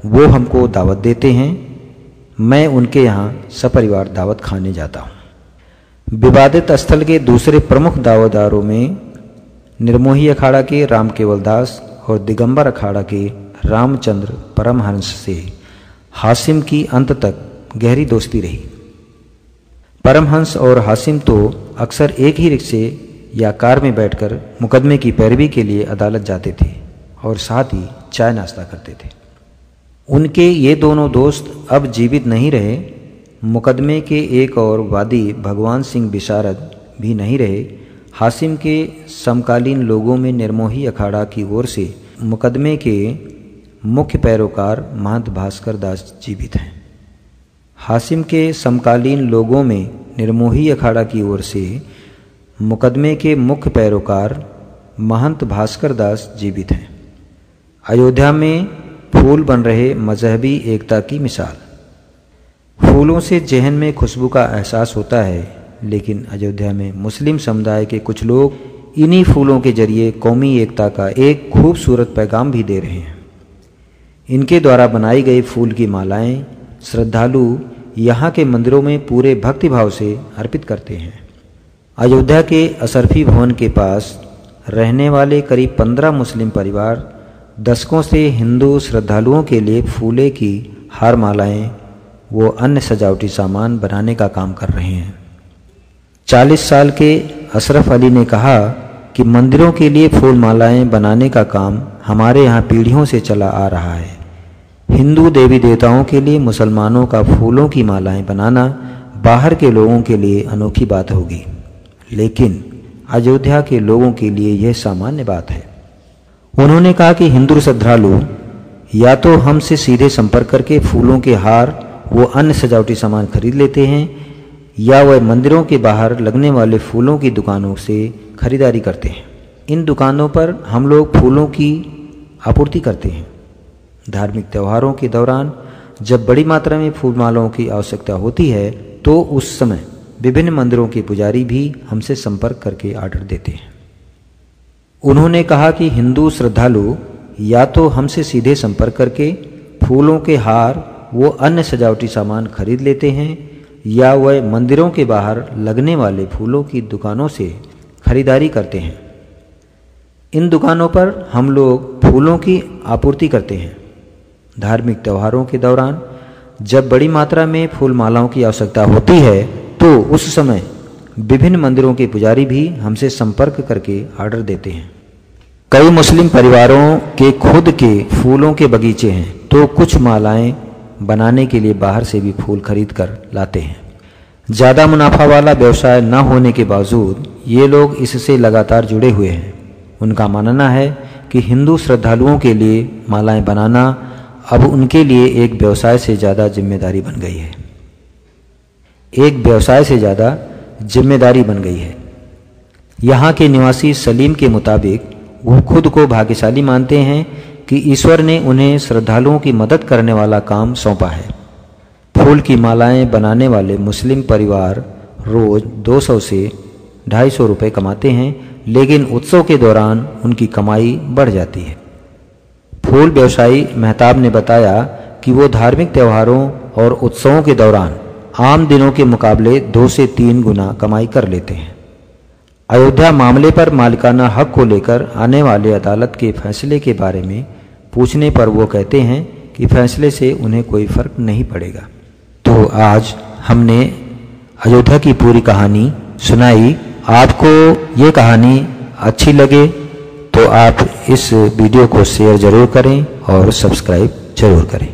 वो हमको दावत देते हैं, मैं उनके यहाँ सपरिवार दावत खाने जाता हूँ। विवादित स्थल के दूसरे प्रमुख दावेदारों में निर्मोही अखाड़ा के राम केवल दास और दिगंबर अखाड़ा के रामचंद्र परमहंस से हासिम की अंत तक गहरी दोस्ती रही। परमहंस और हासिम तो अक्सर एक ही रिक्शे या कार में बैठकर मुकदमे की पैरवी के लिए अदालत जाते थे और साथ ही चाय नाश्ता करते थे। उनके ये दोनों दोस्त अब जीवित नहीं रहे। मुकदमे के एक और वादी भगवान सिंह विशारद भी नहीं रहे। हासिम के समकालीन लोगों में निर्मोही अखाड़ा की ओर से मुकदमे के मुख्य पैरोकार महंत भास्कर दास जीवित हैं। हासिम के समकालीन लोगों में निर्मोही अखाड़ा की ओर से मुकदमे के मुख्य पैरोकार महंत भास्कर दास जीवित हैं। अयोध्या में फूल बन रहे मजहबी एकता की मिसाल। फूलों से जहन में खुशबू का एहसास होता है, लेकिन अयोध्या में मुस्लिम समुदाय के कुछ लोग इन्हीं फूलों के जरिए कौमी एकता का एक खूबसूरत पैगाम भी दे रहे हैं। इनके द्वारा बनाई गई फूल की मालाएं श्रद्धालु यहाँ के मंदिरों में पूरे भक्तिभाव से अर्पित करते हैं। अयोध्या के अशरफी भवन के पास रहने वाले करीब 15 मुस्लिम परिवार दशकों से हिंदू श्रद्धालुओं के लिए फूले की हार मालाएं व अन्य सजावटी सामान बनाने का काम कर रहे हैं। 40 साल के अशरफ अली ने कहा कि मंदिरों के लिए फूल मालाएं बनाने का काम हमारे यहाँ पीढ़ियों से चला आ रहा है। हिंदू देवी देवताओं के लिए मुसलमानों का फूलों की मालाएं बनाना बाहर के लोगों के लिए अनोखी बात होगी, लेकिन अयोध्या के लोगों के लिए यह सामान्य बात है। उन्होंने कहा कि हिंदू श्रद्धालु या तो हमसे सीधे संपर्क करके फूलों के हार व अन्य सजावटी सामान खरीद लेते हैं, या वह मंदिरों के बाहर लगने वाले फूलों की दुकानों से खरीदारी करते हैं। इन दुकानों पर हम लोग फूलों की आपूर्ति करते हैं। धार्मिक त्योहारों के दौरान जब बड़ी मात्रा में फूल मालाओं की आवश्यकता होती है तो उस समय विभिन्न मंदिरों के पुजारी भी हमसे संपर्क करके ऑर्डर देते हैं। उन्होंने कहा कि हिंदू श्रद्धालु या तो हमसे सीधे संपर्क करके फूलों के हार वो अन्य सजावटी सामान खरीद लेते हैं या वह मंदिरों के बाहर लगने वाले फूलों की दुकानों से खरीदारी करते हैं। इन दुकानों पर हम लोग फूलों की आपूर्ति करते हैं। धार्मिक त्योहारों के दौरान जब बड़ी मात्रा में फूल मालाओं की आवश्यकता होती है तो उस समय विभिन्न मंदिरों के पुजारी भी हमसे संपर्क करके ऑर्डर देते हैं। कई मुस्लिम परिवारों के खुद के फूलों के बगीचे हैं तो कुछ मालाएं बनाने के लिए बाहर से भी फूल खरीद कर लाते हैं। ज़्यादा मुनाफा वाला व्यवसाय न होने के बावजूद ये लोग इससे लगातार जुड़े हुए हैं। उनका मानना है कि हिंदू श्रद्धालुओं के लिए मालाएं बनाना अब उनके लिए एक व्यवसाय से ज़्यादा जिम्मेदारी बन गई है। यहाँ के निवासी सलीम के मुताबिक वो खुद को भाग्यशाली मानते हैं कि ईश्वर ने उन्हें श्रद्धालुओं की मदद करने वाला काम सौंपा है। फूल की मालाएं बनाने वाले मुस्लिम परिवार रोज 200 से 250 रुपये कमाते हैं, लेकिन उत्सव के दौरान उनकी कमाई बढ़ जाती है। फूल व्यवसायी मेहताब ने बताया कि वो धार्मिक त्योहारों और उत्सवों के दौरान आम दिनों के मुकाबले 2 से 3 गुना कमाई कर लेते हैं। अयोध्या मामले पर मालिकाना हक को लेकर आने वाले अदालत के फैसले के बारे में पूछने पर वो कहते हैं कि फैसले से उन्हें कोई फर्क नहीं पड़ेगा। तो आज हमने अयोध्या की पूरी कहानी सुनाई। आपको ये कहानी अच्छी लगे तो आप इस वीडियो को शेयर ज़रूर करें और सब्सक्राइब ज़रूर करें।